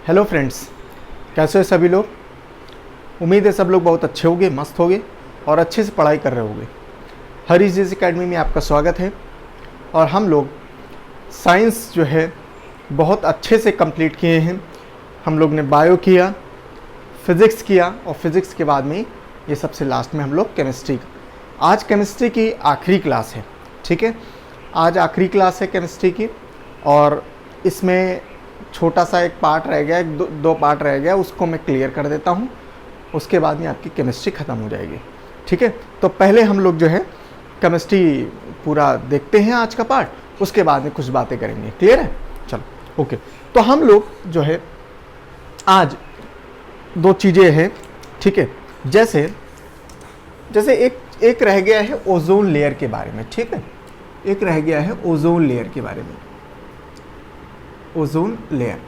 Hello friends, कैसे हो सभी लोग। उम्मीद है सब लोग बहुत अच्छे होंगे, मस्त होंगे और अच्छे से पढ़ाई कर रहे होंगे। हरीज एकेडमी में आपका स्वागत है। और हम लोग साइंस जो है बहुत अच्छे से कंप्लीट किए हैं। हम लोग ने बायो किया, फिज़िक्स किया और फिज़िक्स के बाद में ये सबसे लास्ट में हम लोग केमिस्ट्री। आज केमिस्ट्री की आखिरी क्लास है, ठीक है। आज आखिरी क्लास है केमिस्ट्री की और इसमें छोटा सा एक पार्ट रह गया, दो पार्ट रह गया, उसको मैं क्लियर कर देता हूँ। उसके बाद में आपकी केमिस्ट्री ख़त्म हो जाएगी, ठीक है। तो पहले हम लोग जो है केमिस्ट्री पूरा देखते हैं आज का पार्ट, उसके बाद में कुछ बातें करेंगे। क्लियर है? चलो ओके। तो हम लोग जो है आज दो चीज़ें हैं, ठीक है। जैसे एक रह गया है ओजोन लेयर के बारे में, ठीक है। एक रह गया है ओजोन लेयर के बारे में। ओजोन लेयर,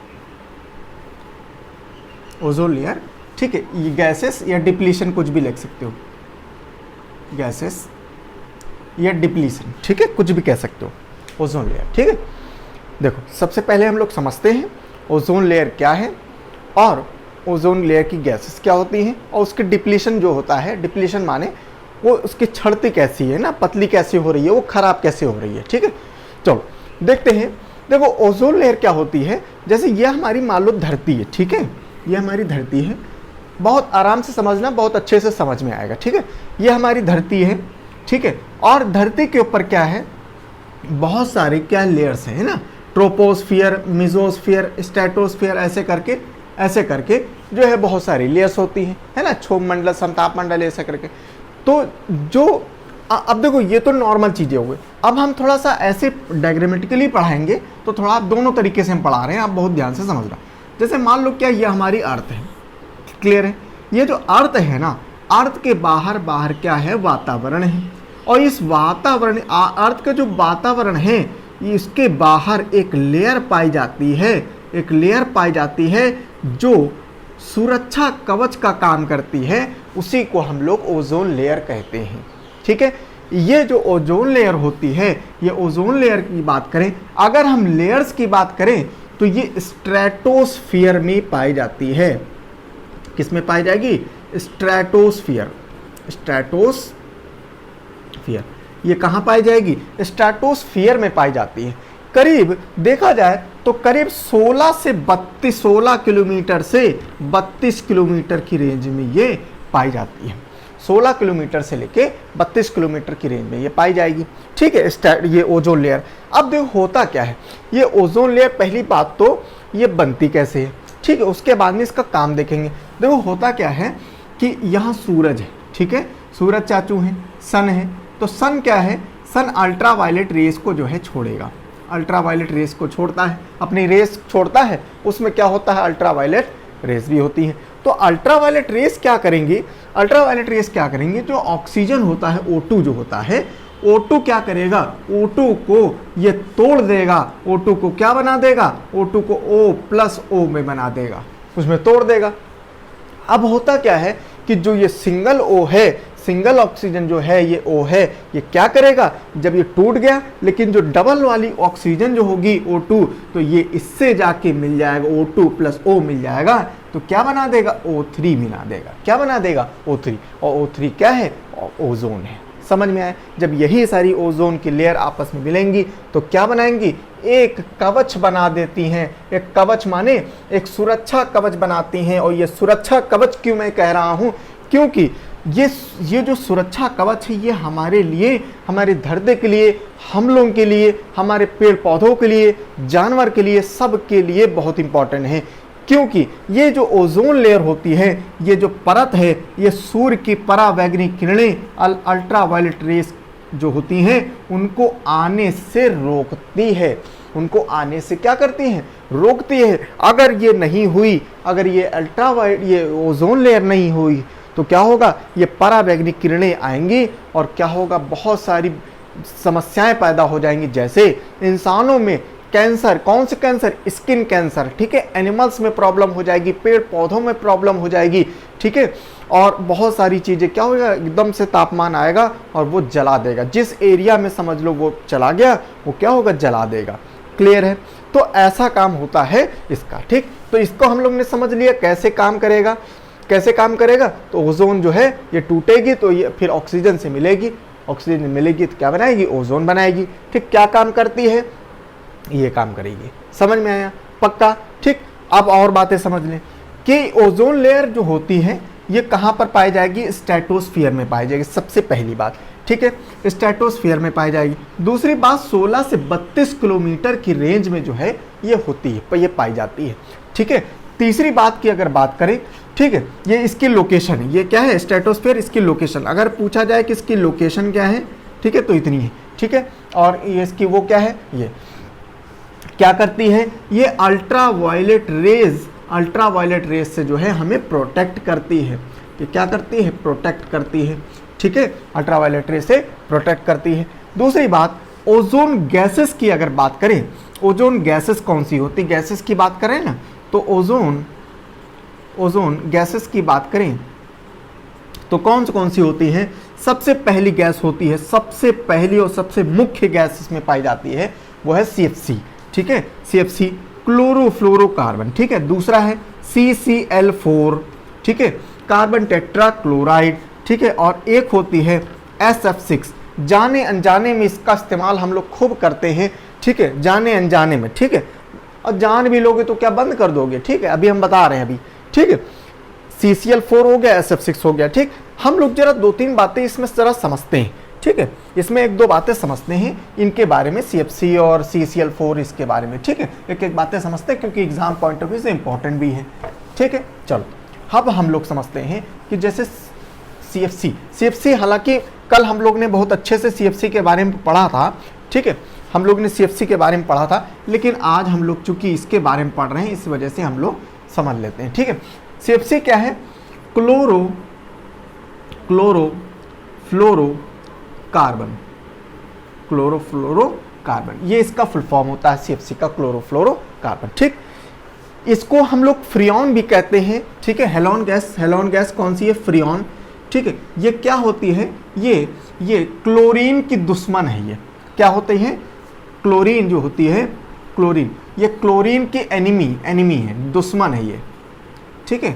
ठीक है। ये गैसेस या डिप्लीशन कुछ भी लिख सकते हो, गैसेस या डिप्लीशन, ठीक है, कुछ भी कह सकते हो। ओजोन लेयर, ठीक है। देखो, सबसे पहले हम लोग समझते हैं ओजोन लेयर क्या है और ओजोन लेयर की गैसेस क्या होती हैं और उसके डिप्लीशन जो होता है, डिप्लीशन माने वो उसकी छड़ती कैसी है ना, पतली कैसी हो रही है, वो खराब कैसे हो रही है, ठीक है। चलो देखते हैं। देखो, ओजोन लेयर क्या होती है। जैसे ये हमारी मान लो धरती है, ठीक है। ये हमारी धरती है, बहुत आराम से समझना, बहुत अच्छे से समझ में आएगा, ठीक है। ये हमारी धरती है, ठीक है। और धरती के ऊपर क्या है, बहुत सारे क्या लेयर्स हैं, है ना। ट्रोपोस्फियर, मेसोस्फियर, स्ट्रेटोस्फियर, ऐसे करके जो है बहुत सारी लेयर्स होती हैं, है ना। क्षोभ मंडल, समताप मंडल, ऐसे करके। तो जो अब देखो, ये तो नॉर्मल चीज़ें हो गई। अब हम थोड़ा सा ऐसे डायग्रामेटिकली पढ़ाएंगे तो थोड़ा दोनों तरीके से हम पढ़ा रहे हैं, आप बहुत ध्यान से समझना। जैसे मान लो क्या ये हमारी अर्थ है, क्लियर है। ये जो अर्थ है ना, अर्थ के बाहर क्या है, वातावरण है। और इस वातावरण, अर्थ का जो वातावरण है, इसके बाहर एक लेयर पाई जाती है, एक लेयर पाई जाती है जो सुरक्षा कवच का काम करती है। उसी को हम लोग ओजोन लेयर कहते हैं, ठीक है। ये जो ओजोन लेयर होती है, ये ओजोन लेयर की बात करें, अगर हम लेयर्स की बात करें तो ये स्ट्रेटोस्फियर में पाई जाती है। किस में पाई जाएगी? स्ट्रेटोस्फियर। स्ट्रेटोस्फियर ये कहाँ पाई जाएगी? स्ट्रेटोस्फियर में पाई जाती है। करीब देखा जाए तो करीब 16 किलोमीटर से 32 किलोमीटर की रेंज में ये पाई जाती है। 16 किलोमीटर से लेके 32 किलोमीटर की रेंज में ये पाई जाएगी, ठीक है। ये ओजोन लेयर। अब देखो होता क्या है, ये ओजोन लेयर, पहली बात तो ये बनती कैसे है, ठीक है। उसके बाद में इसका काम देखेंगे। देखो होता क्या है कि यहाँ सूरज है, ठीक है। सूरज चाचू है, सन है। तो सन क्या है, सन अल्ट्रावायलेट रेस को जो है छोड़ेगा, अल्ट्रावायलेट रेस को छोड़ता है, अपनी रेस छोड़ता है। उसमें क्या होता है, अल्ट्रावायलेट रेस भी होती है। तो अल्ट्रावायलेट रेस क्या करेंगी, अल्ट्रावायलेट रेस क्या करेंगे, जो ऑक्सीजन होता है, O2 जो होता है, O2 क्या करेगा, O2 को ये तोड़ देगा। O2 को क्या बना देगा, O2 को O+O में बना देगा, उसमें तोड़ देगा। अब होता क्या है कि जो ये सिंगल O है, सिंगल ऑक्सीजन जो है, ये O है, ये क्या करेगा, जब ये टूट गया, लेकिन जो डबल वाली ऑक्सीजन जो होगी O2, तो ये इससे जाके मिल जाएगा, O2+O मिल जाएगा। तो क्या बना देगा, O3 मिला देगा। क्या बना देगा, O3। और O3 क्या है, ओजोन है। समझ में आया? जब यही सारी ओजोन की लेयर आपस में मिलेंगी तो क्या बनाएंगी, एक कवच बना देती हैं। एक कवच माने एक सुरक्षा कवच बनाती हैं। और ये सुरक्षा कवच क्यों मैं कह रहा हूँ, क्योंकि ये जो सुरक्षा कवच है, ये हमारे लिए, हमारी धरती के लिए, हम लोगों के लिए, हमारे पेड़ पौधों के लिए, जानवर के लिए, सब के लिए बहुत इंपॉर्टेंट है। क्योंकि ये जो ओजोन लेयर होती है, ये जो परत है, ये सूर्य की परावैंगनी किरणें, अल्ट्रावायलेट रेस जो होती हैं, उनको आने से रोकती है। उनको आने से क्या करती हैं, रोकती है। अगर ये नहीं हुई, अगर ये ओजोन लेयर नहीं हुई तो क्या होगा, ये परावैंगनी किरणें आएंगी और क्या होगा, बहुत सारी समस्याएं पैदा हो जाएंगी। जैसे इंसानों में कैंसर, कौन से कैंसर, स्किन कैंसर, ठीक है। एनिमल्स में प्रॉब्लम हो जाएगी, पेड़ पौधों में प्रॉब्लम हो जाएगी, ठीक है। और बहुत सारी चीज़ें क्या होगा, एकदम से तापमान आएगा और वो जला देगा। जिस एरिया में समझ लो वो चला गया, वो क्या होगा, जला देगा। क्लियर है? तो ऐसा काम होता है इसका, ठीक। तो इसको हम लोग ने समझ लिया कैसे काम करेगा, कैसे काम करेगा। तो ओजोन जो है ये टूटेगी तो ये फिर ऑक्सीजन से मिलेगी, ऑक्सीजन मिलेगी तो क्या बनाएगी? ओजोन बनाएगी, ठीक। क्या काम करती है? ये काम करेगी। समझ में आया? पक्का, ठीक। अब और बातें समझ लें कि ओजोन लेयर जो होती है ये कहाँ पर पाई जाएगी? स्ट्रेटोस्फीयर में पाई जाएगी, सबसे पहली बात, ठीक है, स्ट्रेटोस्फीयर में पाई जाएगी। दूसरी बात 16 से 32 किलोमीटर की रेंज में जो है ये होती है, ये पाई जाती है, ठीक है। तीसरी बात की अगर बात करें, ठीक है, ये इसकी लोकेशन है, ये क्या है? स्ट्रेटोस्फीयर, इसकी लोकेशन। अगर पूछा जाए कि इसकी लोकेशन क्या है, ठीक है, तो इतनी है, ठीक है। और ये इसकी वो क्या है? ये क्या करती है? ये अल्ट्रावायलेट रेज से जो है हमें प्रोटेक्ट करती है। ये क्या करती है? प्रोटेक्ट करती है, ठीक है, अल्ट्रावायलेट रेज से प्रोटेक्ट करती है। दूसरी बात, ओजोन गैसेस की अगर बात करें, ओजोन गैसेस कौन सी होती? गैसेस की बात करें ना, तो ओजोन गैसेस की बात करें तो कौन सी होती हैं? सबसे पहली गैस होती है, सबसे पहली और सबसे मुख्य गैस इसमें पाई जाती है वो है CFC, ठीक है, CFC, क्लोरोफ्लोरोकार्बन, ठीक है। दूसरा है CCl4, ठीक है, कार्बन टेट्रा क्लोराइड, ठीक है। और एक होती है SF6। जाने अनजाने में इसका इस्तेमाल हम लोग खूब करते हैं, ठीक है, जाने अनजाने में, ठीक है। और जान भी लोगे तो क्या बंद कर दोगे, ठीक है, अभी हम बता रहे हैं अभी, ठीक है। CCl4 हो गया, SF6 हो गया, ठीक। हम लोग जरा 2-3 बातें इसमें जरा समझते हैं, ठीक है, इसमें 1-2 बातें समझते हैं इनके बारे में, CFC और CCl4 इसके बारे में, ठीक है, एक बातें समझते हैं क्योंकि एग्जाम पॉइंट ऑफ व्यू से इंपॉर्टेंट भी है, ठीक है। चलो अब हम लोग समझते हैं कि जैसे CFC, हालांकि कल हम लोग ने बहुत अच्छे से CFC के बारे में पढ़ा था, ठीक है, हम लोग ने CFC के बारे में पढ़ा था, लेकिन आज हम लोग चूंकि इसके बारे में पढ़ रहे हैं इस वजह से हम लोग समझ लेते हैं, ठीक है। CFC क्या है? क्लोरोफ्लोरोकार्बन, ये इसका फुल फॉर्म होता है CFC का, क्लोरोफ्लोरोकार्बन, ठीक। इसको हम लोग फ्रियॉन भी कहते हैं, ठीक है। हेलोन गैस कौन सी है? फ्रियॉन, ठीक है। ये क्या होती है? ये क्लोरीन की दुश्मन है। ये क्या होती है? क्लोरीन जो होती है, क्लोरीन, ये क्लोरीन की एनिमी है, दुश्मन है ये, ठीक है,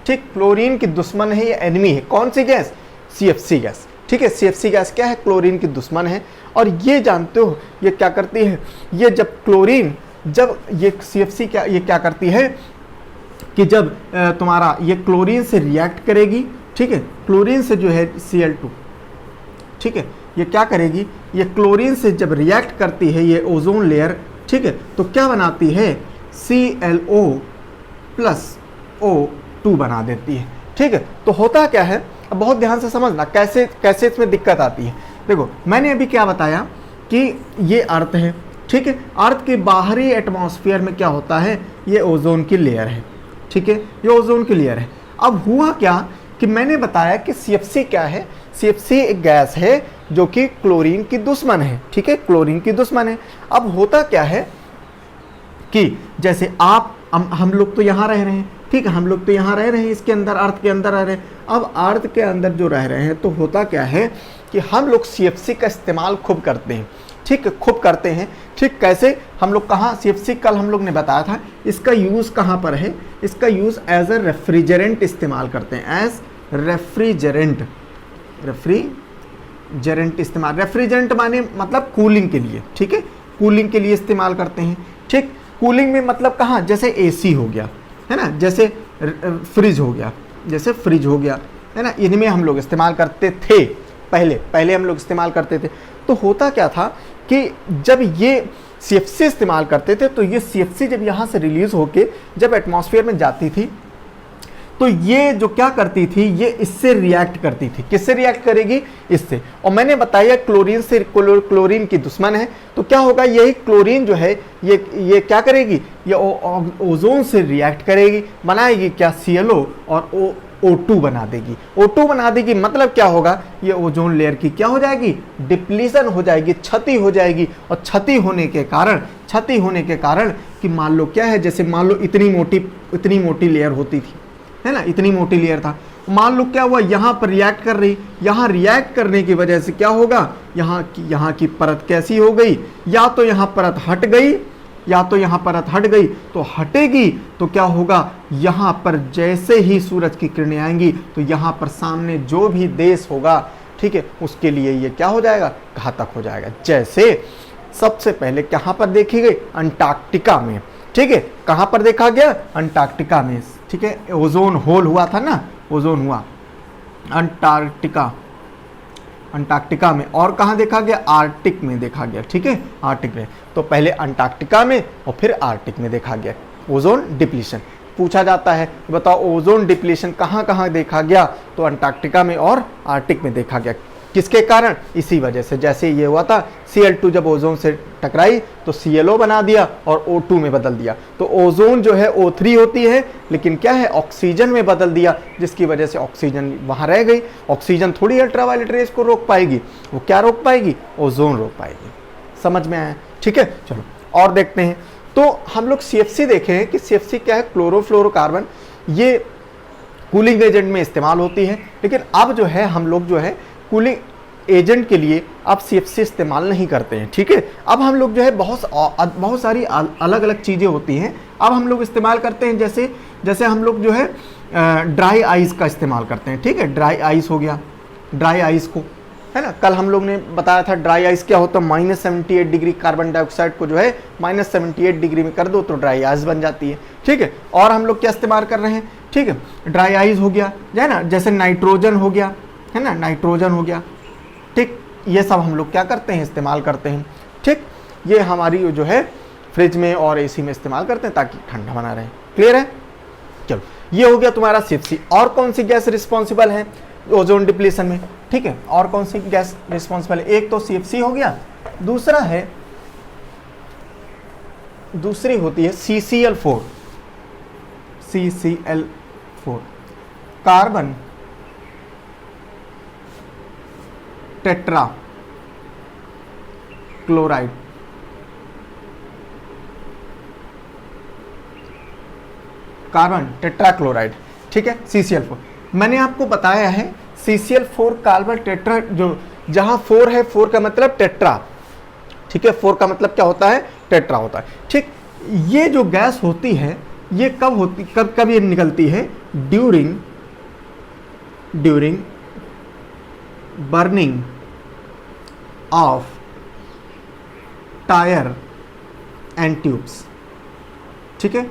ठीक। क्लोरीन की दुश्मन है, ये एनिमी है। कौन सी गैस? CFC गैस, ठीक है। CFC गैस क्या है? क्लोरीन की दुश्मन है। और ये जानते हो ये क्या करती है? ये जब ये CFC ये क्या करती है कि जब तुम्हारा ये क्लोरीन से रिएक्ट करेगी, ठीक है, क्लोरीन से जो है Cl2, ठीक है, ये क्या करेगी? ये क्लोरीन से जब रिएक्ट करती है ये ओजोन लेयर, ठीक है, तो क्या बनाती है? ClO+O2 बना देती है, ठीक है। तो होता क्या है? अब बहुत ध्यान से समझना कैसे इसमें दिक्कत आती है। देखो मैंने अभी क्या बताया कि ये अर्थ है, ठीक है, अर्थ के बाहरी एटमॉस्फेयर में क्या होता है? ये ओजोन की लेयर है, ठीक है, ये ओजोन की लेयर है। अब हुआ क्या कि मैंने बताया कि CFC क्या है? CFC एक गैस है जो कि क्लोरीन की दुश्मन है, ठीक है, क्लोरीन की दुश्मन है। अब होता क्या है कि जैसे हम लोग तो यहाँ रह रहे हैं, ठीक है, हम लोग तो यहाँ रह रहे हैं, इसके अंदर, अर्थ के अंदर रह रहे हैं। अब अर्थ के अंदर जो रह रहे हैं तो होता क्या है कि हम लोग CFC का इस्तेमाल खूब करते हैं, ठीक है, खूब करते हैं, ठीक। कैसे? हम लोग कहाँ CFC कल हम लोग ने बताया था, इसका यूज़ कहाँ पर है? इसका यूज़ एज ए रेफ्रिजरेंट इस्तेमाल करते हैं, एज रेफ्रिजरेंट इस्तेमाल। रेफ्रिजरेंट माने मतलब कूलिंग के लिए, ठीक है, कूलिंग के लिए इस्तेमाल करते हैं, ठीक। कूलिंग में मतलब कहाँ? जैसे AC हो गया, है ना, जैसे फ्रिज हो गया, है ना, इनमें हम लोग इस्तेमाल करते थे पहले हम लोग इस्तेमाल करते थे। तो होता क्या था कि जब ये CFC इस्तेमाल करते थे तो ये CFC जब यहाँ से रिलीज होके जब एटमॉस्फेयर में जाती थी तो ये जो क्या करती थी, ये इससे रिएक्ट करती थी। किससे रिएक्ट करेगी? इससे। और मैंने बताया क्लोरीन से, क्लोरीन की दुश्मन है, तो क्या होगा? यही क्लोरीन जो है ये क्या करेगी? ये ओजोन से रिएक्ट करेगी, बनाएगी क्या? ClO और O2 बना देगी। O2 बना देगी मतलब क्या होगा? ये ओजोन लेयर की क्या हो जाएगी? डिप्लीशन हो जाएगी, क्षति हो जाएगी। और क्षति होने के कारण कि मान लो क्या है, जैसे मान लो इतनी मोटी लेयर होती थी, है ना, इतनी मोटी लेयर था, मान लो क्या हुआ, यहाँ पर रिएक्ट कर रही, यहाँ रिएक्ट करने की वजह से क्या होगा? यहाँ की परत कैसी हो गई? या तो यहाँ परत हट गई, या तो यहाँ परत हट गई तो हटेगी तो क्या होगा, यहाँ पर जैसे ही सूरज की किरणें आएंगी तो यहाँ पर सामने जो भी देश होगा, ठीक है, उसके लिए ये क्या हो जाएगा, घातक हो जाएगा। जैसे सबसे पहले कहाँ पर देखी गई, अंटार्कटिका में, ठीक है, कहाँ पर देखा गया, अंटार्कटिका में, ठीक है, ओजोन होल हुआ था ना, ओजोन हुआ अंटार्कटिका में, और कहाँ देखा गया, आर्कटिक में देखा गया, ठीक है, आर्कटिक में। तो पहले अंटार्कटिका में और फिर आर्कटिक में देखा गया ओजोन डिप्लीशन। पूछा जाता है बताओ ओजोन डिप्लीशन कहाँ कहाँ देखा गया, तो अंटार्कटिका में और आर्कटिक में देखा गया। किसके कारण, इसी वजह से, जैसे ये हुआ था Cl2 जब ओजोन से टकराई तो Clo बना दिया और O2 में बदल दिया, तो ओजोन जो है O3 होती है लेकिन क्या है, ऑक्सीजन में बदल दिया, जिसकी वजह से ऑक्सीजन वहाँ रह गई। ऑक्सीजन थोड़ी अल्ट्रावायलेट रेज को रोक पाएगी, वो क्या रोक पाएगी, ओजोन रोक पाएगी। समझ में आया, ठीक है। चलो और देखते हैं, तो हम लोग CFC देखे हैं कि CFC क्या है, क्लोरोफ्लोरोकार्बन, ये कूलिंग एजेंट में इस्तेमाल होती है, लेकिन अब जो है हम लोग जो है कूलिंग एजेंट के लिए अब CFC इस्तेमाल नहीं करते हैं, ठीक है। अब हम लोग जो है बहुत सारी अलग अलग चीज़ें होती हैं, अब हम लोग इस्तेमाल करते हैं, जैसे हम लोग जो है ड्राई आइस का इस्तेमाल करते हैं, ठीक है। ड्राई आइस हो गया, ड्राई आइस को, है ना, कल हम लोग ने बताया था ड्राई आइस क्या होता है, -78 डिग्री कार्बन डाइऑक्साइड को जो है -78 डिग्री में कर दो तो ड्राई आइस बन जाती है, ठीक है। और हम लोग क्या इस्तेमाल कर रहे हैं, ठीक है, ड्राई आइस हो गया, है ना, जैसे नाइट्रोजन हो गया, है ना, नाइट्रोजन हो गया, ठीक, ये सब हम लोग क्या करते हैं, इस्तेमाल करते हैं, ठीक। ये हमारी जो है फ्रिज में और AC में इस्तेमाल करते हैं ताकि ठंडा बना रहे। क्लियर है, चलो ये हो गया तुम्हारा CFC। और कौन सी गैस रिस्पॉन्सिबल है ओजोन डिप्लीशन में, ठीक है, और कौन सी गैस रिस्पॉन्सिबल है, एक तो CFC हो गया, दूसरी होती है CCl4, carbon tetra chloride, carbon tetra chloride, ठीक है, CCl4। मैंने आपको बताया है CCl4 कार्बन टेट्रा, जो जहां 4 है, 4 का मतलब टेट्रा, ठीक है, 4 का मतलब क्या होता है, टेट्रा होता है, ठीक। ये जो गैस होती है ये कब ये निकलती है, during burning of tyre and tubes, ठीक है।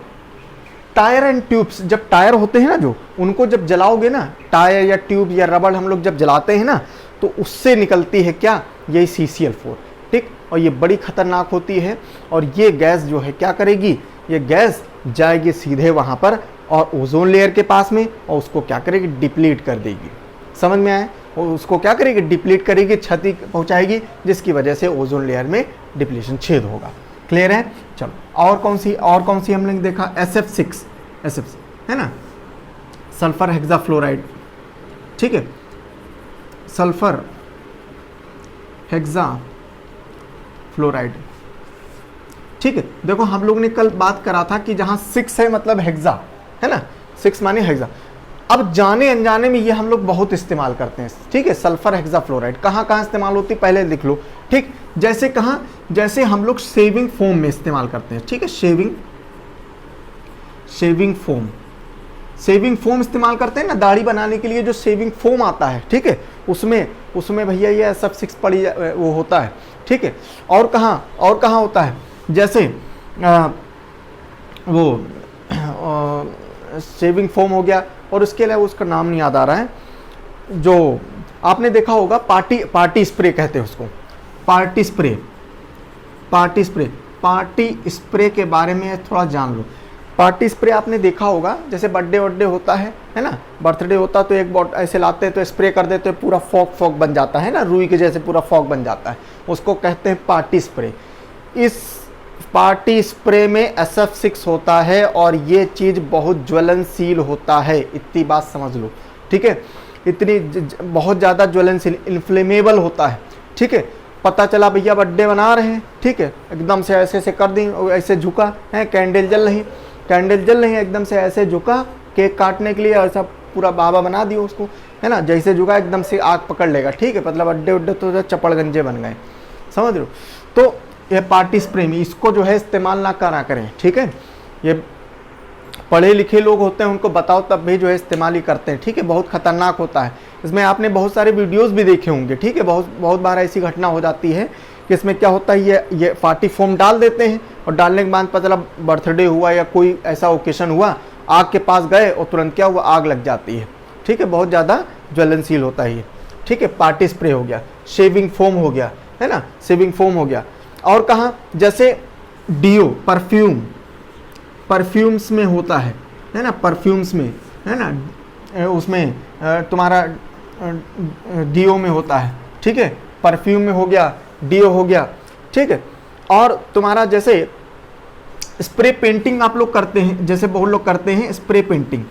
टायर एंड ट्यूब्स, जब टायर होते हैं ना, जो उनको जब जलाओगे ना, टायर या ट्यूब या रबड़ हम लोग जब जलाते हैं ना, तो उससे निकलती है क्या, यही CCl4, ठीक। और ये बड़ी खतरनाक होती है, और ये गैस जो है क्या करेगी, ये गैस जाएगी सीधे वहां पर और ओजोन लेयर के पास में, और उसको क्या करेगी, डिप्लीट कर देगी। समझ में आया, और उसको क्या करेगी, डिप्लीट करेगी, क्षति पहुंचाएगी, जिसकी वजह से ओजोन लेयर में डिप्लीशन, छेद होगा। क्लियर है, चलो और कौन सी हम लोग देखा, SF6 है ना, सल्फर हेक्साफ्लोराइड, ठीक है, सल्फर हेक्साफ्लोराइड, ठीक है। देखो हम लोग ने कल बात करा था कि जहां 6 है मतलब हेक्सा, है ना, 6 माने हेक्सा। अब जाने अनजाने में ये हम लोग बहुत इस्तेमाल करते हैं, ठीक है। सल्फर हेक्साफ्लोराइड कहाँ कहाँ इस्तेमाल होती है पहले लिख लो, ठीक। जैसे कहाँ, जैसे हम लोग शेविंग फोम में इस्तेमाल करते हैं, ठीक है, शेविंग फोम इस्तेमाल करते हैं ना, दाढ़ी बनाने के लिए जो शेविंग फोम आता है, ठीक है, उसमें भैया ये SF6 पड़ी वो होता है, ठीक है। और कहाँ होता है, जैसे वो शेविंग फोम हो गया, और उसके अलावा उसका नाम नहीं याद आ रहा है, जो आपने देखा होगा पार्टी स्प्रे कहते हैं उसको, पार्टी स्प्रे के बारे में थोड़ा जान लो। पार्टी स्प्रे आपने देखा होगा, जैसे बर्थडे होता है ना, बर्थडे होता तो एक बॉट ऐसे लाते हैं तो स्प्रे कर देते हैं, पूरा फॉग बन जाता है ना, रुई के जैसे पूरा फॉग बन जाता है, उसको कहते हैं पार्टी स्प्रे। इस पार्टी स्प्रे में SF6 होता है और ये चीज़ बहुत ज्वलनशील होता है, इतनी बात समझ लो, ठीक है, इतनी बहुत ज़्यादा ज्वलनशील, इन्फ्लेमेबल होता है, ठीक है। पता चला भैया बर्थडे बना रहे हैं, ठीक है, एकदम से ऐसे कर दी, ऐसे झुका है, कैंडल जल रही, एकदम से ऐसे झुका केक काटने के लिए, ऐसा पूरा बाबा बना दिया उसको, है ना, जैसे झुका एकदम से आग पकड़ लेगा, ठीक है, मतलब अड्डे तो चपड़ गंजे बन गए, समझ लो। तो ये पार्टी स्प्रे में इसको जो है इस्तेमाल ना करा करें, ठीक है। ये पढ़े लिखे लोग होते हैं, उनको बताओ तब भी जो है इस्तेमाल ही करते हैं, ठीक है। बहुत खतरनाक होता है। इसमें आपने बहुत सारे वीडियोस भी देखे होंगे, ठीक है। बहुत बार ऐसी घटना हो जाती है कि इसमें क्या होता है, ये पार्टी फोम डाल देते हैं और डालने के बाद पता चला बर्थडे हुआ या कोई ऐसा ओकेशन हुआ, आग के पास गए और तुरंत क्या हुआ, आग लग जाती है, ठीक है। बहुत ज़्यादा ज्वलनशील होता है ये, ठीक है। पार्टी स्प्रे हो गया, शेविंग फोम हो गया, है ना, शेविंग फोम हो गया। और कहाँ, जैसे डियो, परफ्यूम्स में होता है ना, परफ्यूम्स में, है ना, उसमें तुम्हारा डियो में होता है, ठीक है। परफ्यूम में हो गया, डियो हो गया, ठीक है। और तुम्हारा जैसे स्प्रे पेंटिंग आप लोग करते हैं, जैसे बहुत लोग करते हैं स्प्रे पेंटिंग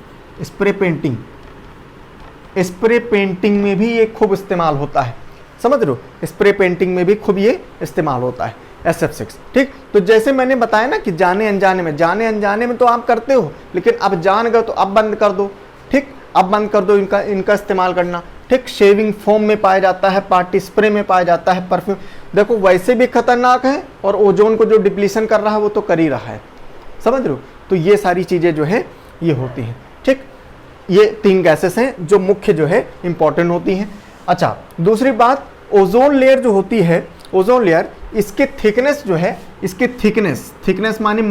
में भी ये खूब इस्तेमाल होता है, समझ रहे हो। स्प्रे पेंटिंग में भी खूब ये इस्तेमाल होता है SF6, ठीक। तो जैसे मैंने बताया ना कि जाने अनजाने में तो आप करते हो, लेकिन अब जान गए तो अब बंद कर दो, ठीक। अब बंद कर दो इनका इस्तेमाल करना, ठीक। शेविंग फोम में पाया जाता है, पार्टी स्प्रे में पाया जाता है, परफ्यूम देखो वैसे भी खतरनाक है और ओजोन को जो डिप्लीशन कर रहा है वो तो कर ही रहा है, समझ रहे हो। तो ये सारी चीज़ें जो है ये होती हैं, ठीक। ये 3 गैसेस हैं जो मुख्य जो है इंपॉर्टेंट होती हैं। अच्छा, दूसरी बात, ओजोन लेयर जो होती है, ओजोन लेयर, इसके थिकनेस जो है, इसके थिकनेस माने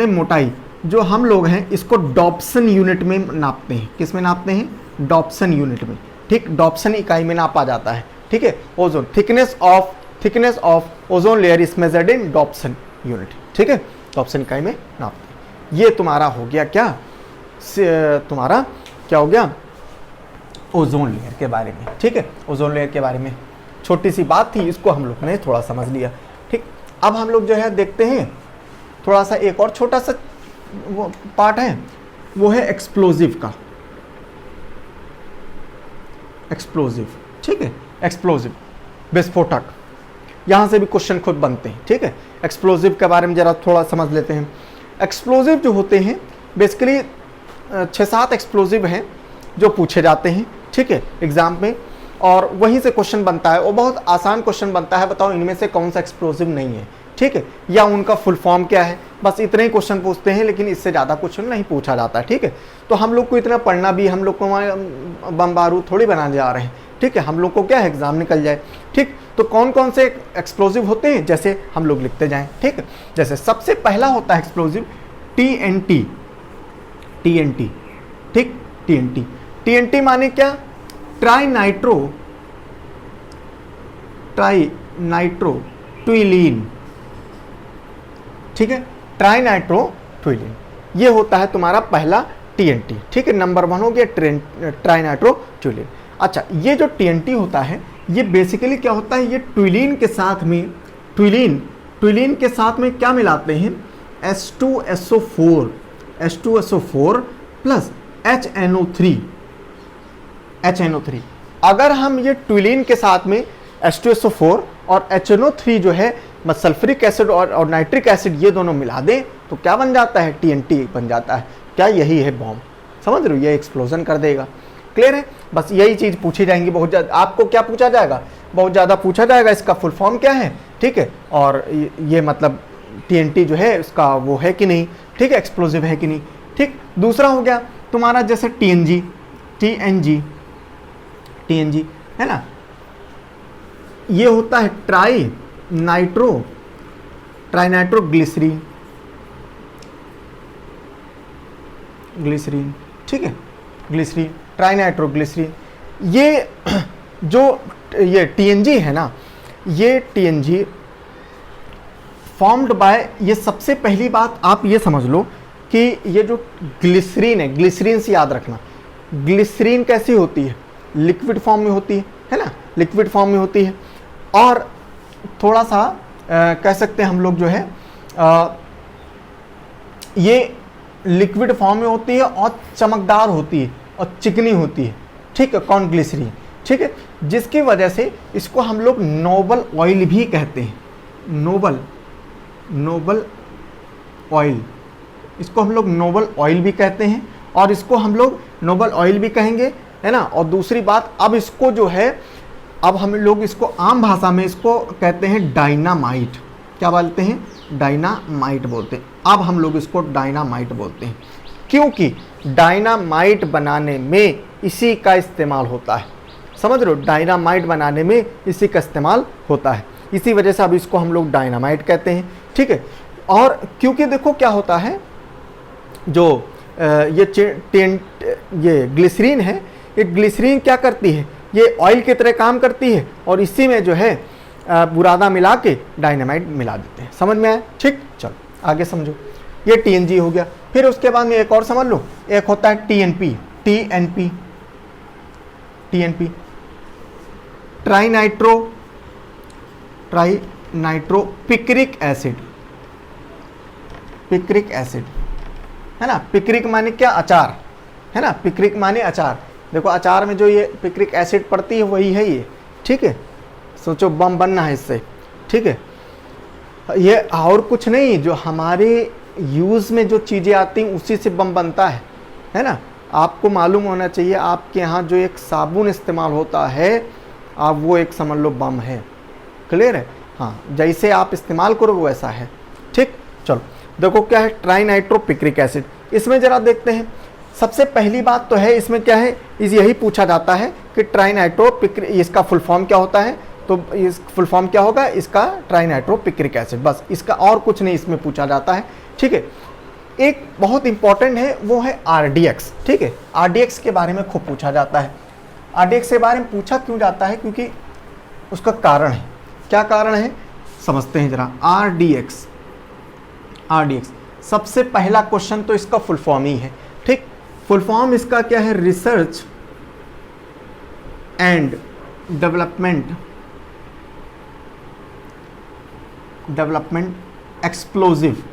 मोटाई, जो हम लोग हैं इसको डॉप्सन यूनिट में नापते हैं। किस में नापते हैं? डॉप्सन यूनिट में, ठीक। डॉप्सन इकाई में नापा जाता है, ठीक है। Ozone thickness of ozone layer is measured in Dobson unit, ठीक है। डॉप्सन इकाई में नापते हैं। ये तुम्हारा हो गया क्या, तुम्हारा क्या हो गया, ओजोन लेयर के बारे में, ठीक है। ओजोन लेयर के बारे में छोटी सी बात थी, इसको हम लोग ने थोड़ा समझ लिया, ठीक। अब हम लोग जो है देखते हैं थोड़ा सा एक और छोटा सा वो पार्ट है, वो है एक्सप्लोजिव का, ठीक है। एक्सप्लोजिव, विस्फोटक, यहां से भी क्वेश्चन खुद बनते हैं, ठीक है। एक्सप्लोजिव के बारे में जरा थोड़ा समझ लेते हैं। एक्सप्लोजिव जो होते हैं बेसिकली 6-7 एक्सप्लोजिव हैं जो पूछे जाते हैं, ठीक है, एग्जाम में, और वहीं से क्वेश्चन बनता है। वो बहुत आसान क्वेश्चन बनता है, बताओ इनमें से कौन सा एक्सप्लोजिव नहीं है, ठीक है, या उनका फुल फॉर्म क्या है। बस इतने ही क्वेश्चन पूछते हैं, लेकिन इससे ज़्यादा क्वेश्चन नहीं पूछा जाता है, ठीक है। तो हम लोग को इतना पढ़ना भी, हम लोग को बम बारूद थोड़ी बनाने जा रहे हैं, ठीक है। हम लोग को क्या है, एग्जाम निकल जाए, ठीक। तो कौन कौन से एक्सप्लोजिव होते हैं, जैसे हम लोग लिखते जाएं, ठीक है। जैसे सबसे पहला होता है एक्सप्लोजिव TNT, ठीक। TNT माने क्या, ट्राई नाइट्रो ट्विलीन, ठीक है। ट्राई नाइट्रो ट्विलीन, ये होता है तुम्हारा पहला TNT, ठीक है। नंबर 1 हो गया ट्राई नाइट्रो ट्विलीन। अच्छा, ये जो TNT होता है ये बेसिकली क्या होता है, ये ट्विलीन के साथ में क्या मिलाते हैं, H2SO4 प्लस HNO3। अगर हम ये ट्विलीन के साथ में H2SO4 और HNO3 जो है सल्फ्यूरिक एसिड और नाइट्रिक एसिड, ये दोनों मिला दें तो क्या बन जाता है, TNT बन जाता है। क्या यही है बॉम्ब, समझ रहे हो, ये एक्सप्लोजन कर देगा। क्लियर है, बस यही चीज़ पूछी जाएंगी बहुत ज़्यादा। आपको क्या पूछा जाएगा, बहुत ज़्यादा पूछा जाएगा, इसका फुल फॉर्म क्या है, ठीक है, और ये मतलब TNT जो है इसका वो है कि नहीं, ठीक है, एक्सप्लोजिव है कि नहीं, ठीक। दूसरा हो गया तुम्हारा जैसे TNG है ना, ये होता है ट्राई नाइट्रो ग्लिसरीन, ठीक है, ग्लिसरीन, ट्राई नाइट्रो ग्लिसरीन। ये जो ये TNG है ना, ये TNG फॉर्म्ड बाय, ये सबसे पहली बात आप ये समझ लो कि ये जो ग्लिसरीन है, ग्लिसरीन से याद रखना, ग्लिसरीन कैसी होती है, लिक्विड फॉर्म में होती है ना, लिक्विड फॉर्म में होती है। और थोड़ा सा कह सकते हैं हम लोग जो है ये लिक्विड फॉर्म में होती है और चमकदार होती है और चिकनी होती है, ठीक है, कौन, ग्लिसरीन, ठीक है। जिसकी वजह से इसको हम लोग नोबल ऑयल भी कहते हैं, नोबल ऑयल, इसको हम लोग नोबल ऑयल भी कहते हैं, और इसको हम लोग नोबल ऑयल भी कहेंगे, है ना। और दूसरी बात, अब इसको जो है अब हम लोग इसको आम भाषा में इसको कहते हैं डायनामाइट। क्या बोलते हैं? डायनामाइट बोलते हैं। अब हम लोग इसको डायनामाइट बोलते हैं क्योंकि डायनामाइट बनाने में इसी का इस्तेमाल होता है। समझ रहे हो? डायनामाइट बनाने में इसी का इस्तेमाल होता है, इसी वजह से अब इसको हम लोग डायनामाइट कहते हैं। ठीक है, और क्योंकि देखो क्या होता है, जो ये ग्लिसरीन है, ये ग्लिसरीन क्या करती है, ये ऑयल की तरह काम करती है और इसी में जो है बुरादा मिला के डायनामाइट मिला देते हैं। समझ में आया? ठीक, चलो आगे समझो। ये TNG हो गया। फिर उसके बाद में एक और समझ लो, एक होता है TNP, TNP trinitro picric acid, picric acid है ना। पिक्रिक माने क्या? अचार है ना, पिक्रिक माने अचार। देखो अचार में जो ये पिक्रिक एसिड पड़ती है वही है ये। ठीक है, सोचो बम बनना है इससे। ठीक है, ये और कुछ नहीं, जो हमारे यूज़ में जो चीज़ें आती हैं उसी से बम बनता है ना। आपको मालूम होना चाहिए, आपके यहाँ जो एक साबुन इस्तेमाल होता है, आप वो एक समझ लो बम है। क्लियर है? हाँ, जैसे आप इस्तेमाल करो वैसा है। ठीक, चलो देखो क्या है ट्राइनाइट्रो पिक्रिक एसिड। इसमें ज़रा देखते हैं। सबसे पहली बात तो है इसमें क्या है, यही पूछा जाता है कि ट्राइनाइट्रो पिक्रिक, इसका फुल फॉर्म क्या होता है, तो इस फुल फॉर्म क्या होगा इसका? ट्राइनाइट्रो पिक्रिक एसिड, बस इसका और कुछ नहीं इसमें पूछा जाता है। ठीक है, एक बहुत इंपॉर्टेंट है वो है RDX। ठीक है, RDX के बारे में खूब पूछा जाता है। RDX के बारे में पूछा क्यों जाता है? क्योंकि उसका कारण है। क्या कारण है समझते हैं जरा। RDX सबसे पहला क्वेश्चन तो इसका फुल फॉर्म ही है। ठीक, फुल फॉर्म इसका क्या है? Research and development explosive,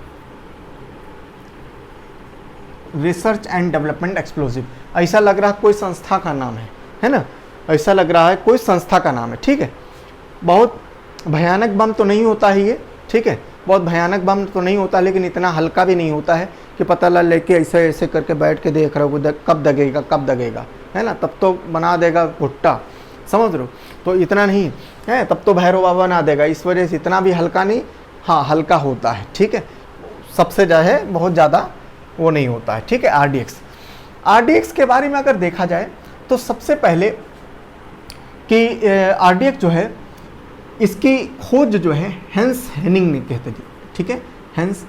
research and development explosive. ऐसा लग रहा है कोई संस्था का नाम है ना, ऐसा लग रहा है कोई संस्था का नाम है। ठीक है, बहुत भयानक बम तो नहीं होता है ये। ठीक है, बहुत भयानक बम तो नहीं होता, लेकिन इतना हल्का भी नहीं होता है कि पता लेके ऐसे ऐसे करके बैठ के देख रहे हो कब दगेगा है ना, तब तो बना देगा भुट्टा। समझ रहे हो? तो इतना नहीं है, तब तो भैरव बाबा बना देगा। इस वजह से इतना भी हल्का नहीं, हाँ हल्का होता है। ठीक है, सबसे जो है बहुत ज़्यादा वो नहीं होता है। ठीक है, RDX के बारे में अगर देखा जाए तो सबसे पहले कि RDX जो है इसकी खोज जो है हेंस हेनिंग ने कहते थे। ठीक है, हेंस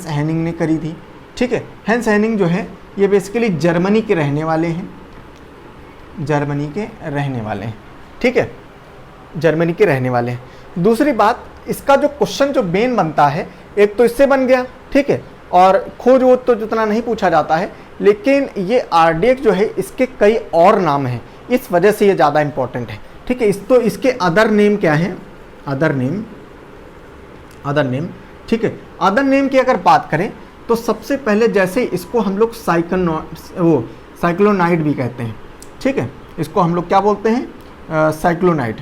हेनिंग ने करी थी। ठीक है, हेंस हेनिंग जो है ये बेसिकली जर्मनी के रहने वाले हैं, ठीक है, जर्मनी के रहने वाले हैं। दूसरी बात, इसका जो क्वेश्चन जो मेन बनता है, एक तो इससे बन गया। ठीक है, और खोज वो तो जितना नहीं पूछा जाता है, लेकिन ये RDX जो है इसके कई और नाम हैं, इस वजह से ये ज़्यादा इंपॉर्टेंट है। ठीक है, इसके अदर नेम क्या है? Other name. ठीक है, अदर नेम की अगर बात करें तो सबसे पहले जैसे इसको हम लोग साइक्लोनाइड भी कहते हैं। ठीक है, इसको हम लोग क्या बोलते हैं? साइक्लोनाइड।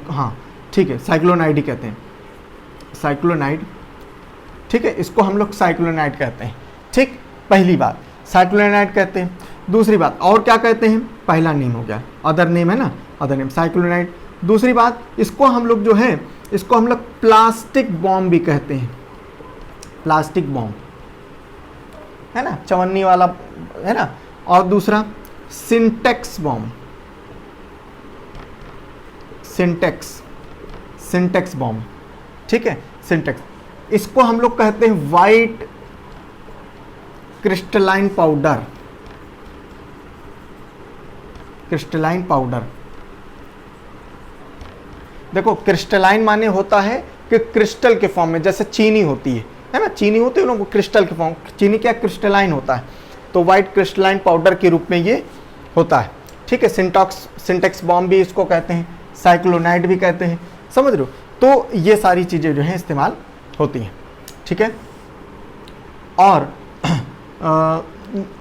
हाँ ठीक है, साइक्लोनाइड ही कहते हैं, साइक्लोनाइड। ठीक है, इसको हम लोग साइक्लोनाइड कहते हैं। ठीक, पहली बात साइक्लोनाइड कहते हैं। दूसरी बात और क्या कहते हैं? पहला नेम हो गया, अदर नेम है ना, अदर नेम साइक्लोनाइड। दूसरी बात, इसको हम लोग जो है इसको हम लोग प्लास्टिक बॉम्ब भी कहते हैं। प्लास्टिक बॉम्ब है ना, चवन्नी वाला है ना। और दूसरा सिंटेक्स बॉम्ब, सिंटेक्स बॉम्ब। ठीक है, सिंटेक्स। इसको हम लोग कहते हैं वाइट क्रिस्टलाइन पाउडर, देखो क्रिस्टलाइन माने होता है कि क्रिस्टल के फॉर्म में, जैसे चीनी होती है ना, चीनी होती है लोगों को क्रिस्टल के फॉर्म, चीनी क्या क्रिस्टलाइन होता है, तो वाइट क्रिस्टलाइन पाउडर के रूप में ये होता है। ठीक है, सिंटेक्स बॉम्ब भी इसको कहते हैं, साइक्लोनाइड भी कहते हैं। समझ रहे हो? तो ये सारी चीज़ें जो हैं इस्तेमाल होती हैं। ठीक है, और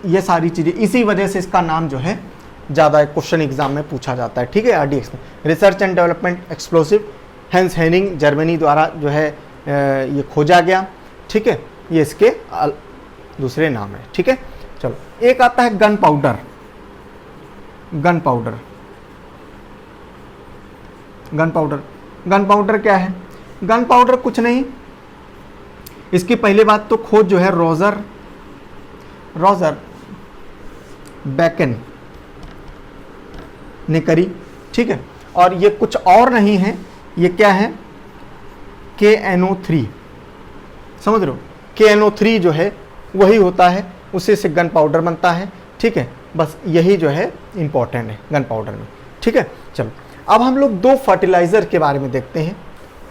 ये सारी चीज़ें इसी वजह से इसका नाम जो है ज़्यादा क्वेश्चन एग्जाम में पूछा जाता है। ठीक है, RDX में research and development explosive, hence Hanning Germany द्वारा जो है ये खोजा गया। ठीक है, ये इसके दूसरे नाम है। ठीक है, चलो एक आता है gun powder. Gun powder, gun powder, gun powder क्या है? गन पाउडर कुछ नहीं, इसकी पहली बात तो खोज जो है रॉजर बेकन ने करी, ठीक है। और ये कुछ और नहीं है, ये क्या है? KNO3, समझ रहे हो? KNO3 जो है वही होता है, उसी से गन पाउडर बनता है, ठीक है। बस यही जो है इंपॉर्टेंट है गन पाउडर में, ठीक है। चलो अब हम लोग दो फर्टिलाइजर के बारे में देखते हैं,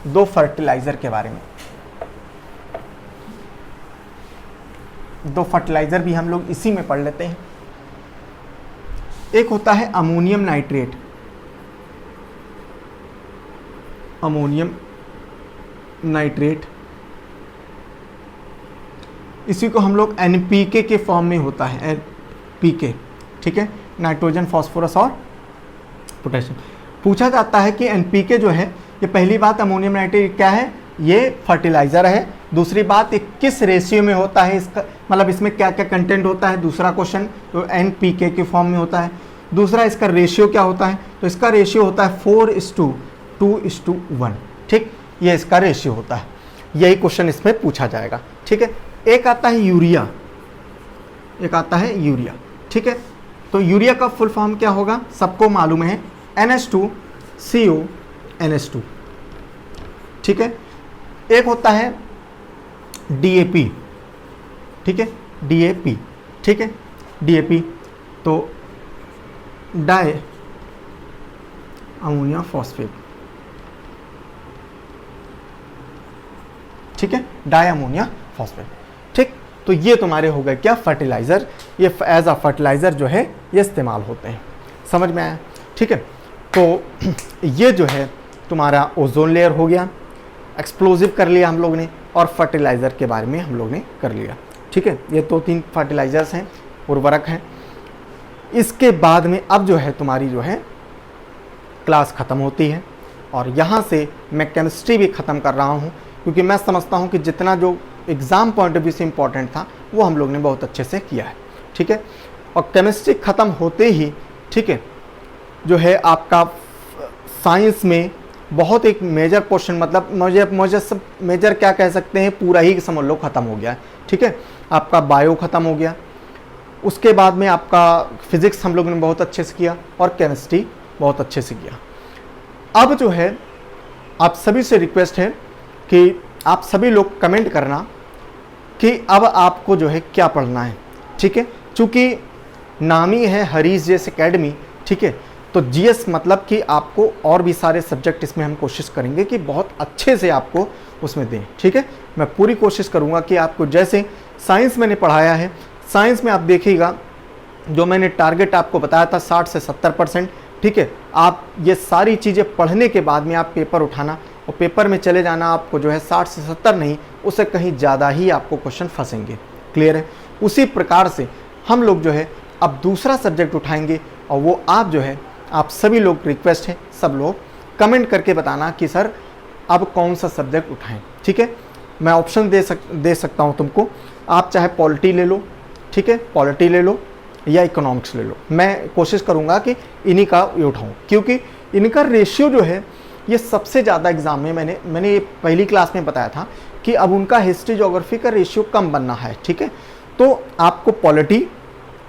दो फर्टिलाइजर के बारे में। दो फर्टिलाइजर भी हम लोग इसी में पढ़ लेते हैं। एक होता है अमोनियम नाइट्रेट, अमोनियम नाइट्रेट, इसी को हम लोग NPK के फॉर्म में होता है, NPK, ठीक है, नाइट्रोजन, फास्फोरस और पोटेशियम। पूछा जाता है कि NPK जो है, ये पहली बात अमोनियम नाइट्रेट क्या है? ये फर्टिलाइजर है। दूसरी बात, ये किस रेशियो में होता है, इसका मतलब इसमें क्या क्या कंटेंट होता है, दूसरा क्वेश्चन, तो NPK के फॉर्म में होता है। दूसरा, इसका रेशियो क्या होता है? तो इसका रेशियो होता है 4:2:1, ठीक, ये इसका रेशियो होता है। यही क्वेश्चन इसमें पूछा जाएगा, ठीक है। एक आता है यूरिया, एक आता है यूरिया, ठीक है। तो यूरिया का फुल फॉर्म क्या होगा? सबको मालूम है, NH2CO, ठीक है। एक होता है DAP, ठीक है, DAP, ठीक है, DAP तो डाई अमोनिया फॉस्फेट, ठीक है, डाई अमोनिया फॉस्फेट, ठीक। तो ये तुम्हारे हो गए क्या? फर्टिलाइजर। ये एज अ फर्टिलाइजर जो है ये इस्तेमाल होते हैं, समझ में आया, ठीक है। तो ये जो है तुम्हारा ओजोन लेयर हो गया, एक्सप्लोजिव कर लिया हम लोग ने, और फर्टिलाइज़र के बारे में हम लोग ने कर लिया, ठीक है। ये तो 3 फर्टिलाइजर्स हैं, उर्वरक हैं। इसके बाद में अब जो है तुम्हारी जो है क्लास ख़त्म होती है, और यहाँ से मैं केमिस्ट्री भी ख़त्म कर रहा हूँ, क्योंकि मैं समझता हूँ कि जितना जो एग्ज़ाम पॉइंट ऑफ व्यू से इम्पॉर्टेंट था वो हम लोग ने बहुत अच्छे से किया है, ठीक है। और केमिस्ट्री ख़त्म होते ही, ठीक है, जो है आपका साइंस में बहुत एक मेजर पोर्शन, मतलब मेजर क्या कह सकते हैं, पूरा ही समझ लो ख़त्म हो गया है, ठीक है। आपका बायो ख़त्म हो गया, उसके बाद में आपका फिज़िक्स हम लोगों ने बहुत अच्छे से किया, और केमिस्ट्री बहुत अच्छे से किया। अब जो है आप सभी से रिक्वेस्ट है कि आप सभी लोग कमेंट करना कि अब आपको जो है क्या पढ़ना है, ठीक है। चूँकि नामी है हरीश जेस एकेडमी, ठीक है, तो जीएस मतलब कि आपको और भी सारे सब्जेक्ट इसमें हम कोशिश करेंगे कि बहुत अच्छे से आपको उसमें दें, ठीक है। मैं पूरी कोशिश करूँगा कि आपको, जैसे साइंस मैंने पढ़ाया है, साइंस में आप देखिएगा जो मैंने टारगेट आपको बताया था 60 से 70%, ठीक है। आप ये सारी चीज़ें पढ़ने के बाद में आप पेपर उठाना, और पेपर में चले जाना, आपको जो है 60 से 70 नहीं, उससे कहीं ज़्यादा ही आपको क्वेश्चन फंसेंगे, क्लियर है। उसी प्रकार से हम लोग जो है अब दूसरा सब्जेक्ट उठाएंगे, और वो आप जो है, आप सभी लोग, रिक्वेस्ट है सब लोग कमेंट करके बताना कि सर अब कौन सा सब्जेक्ट उठाएं, ठीक है। मैं ऑप्शन दे सकता हूं तुमको, आप चाहे पॉलिटी ले लो, ठीक है, पॉलिटी ले लो या इकोनॉमिक्स ले लो। मैं कोशिश करूंगा कि इन्हीं का ये उठाऊँ, क्योंकि इनका रेशियो जो है ये सबसे ज़्यादा एग्ज़ाम में, मैंने पहली क्लास में बताया था कि अब उनका हिस्ट्री ज्योग्राफी का रेशियो कम बनना है, ठीक है। तो आपको पॉलिटी,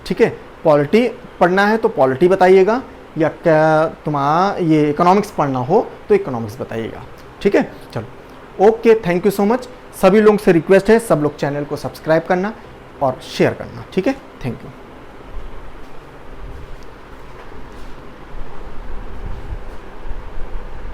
ठीक है, पॉलिटी पढ़ना है तो पॉलिटी बताइएगा, या क्या तुम्हारा ये इकोनॉमिक्स पढ़ना हो तो इकोनॉमिक्स बताइएगा, ठीक है। चलो okay, thank you so much. सभी लोगों से रिक्वेस्ट है, सब लोग चैनल को सब्सक्राइब करना और शेयर करना, ठीक है। Thank you.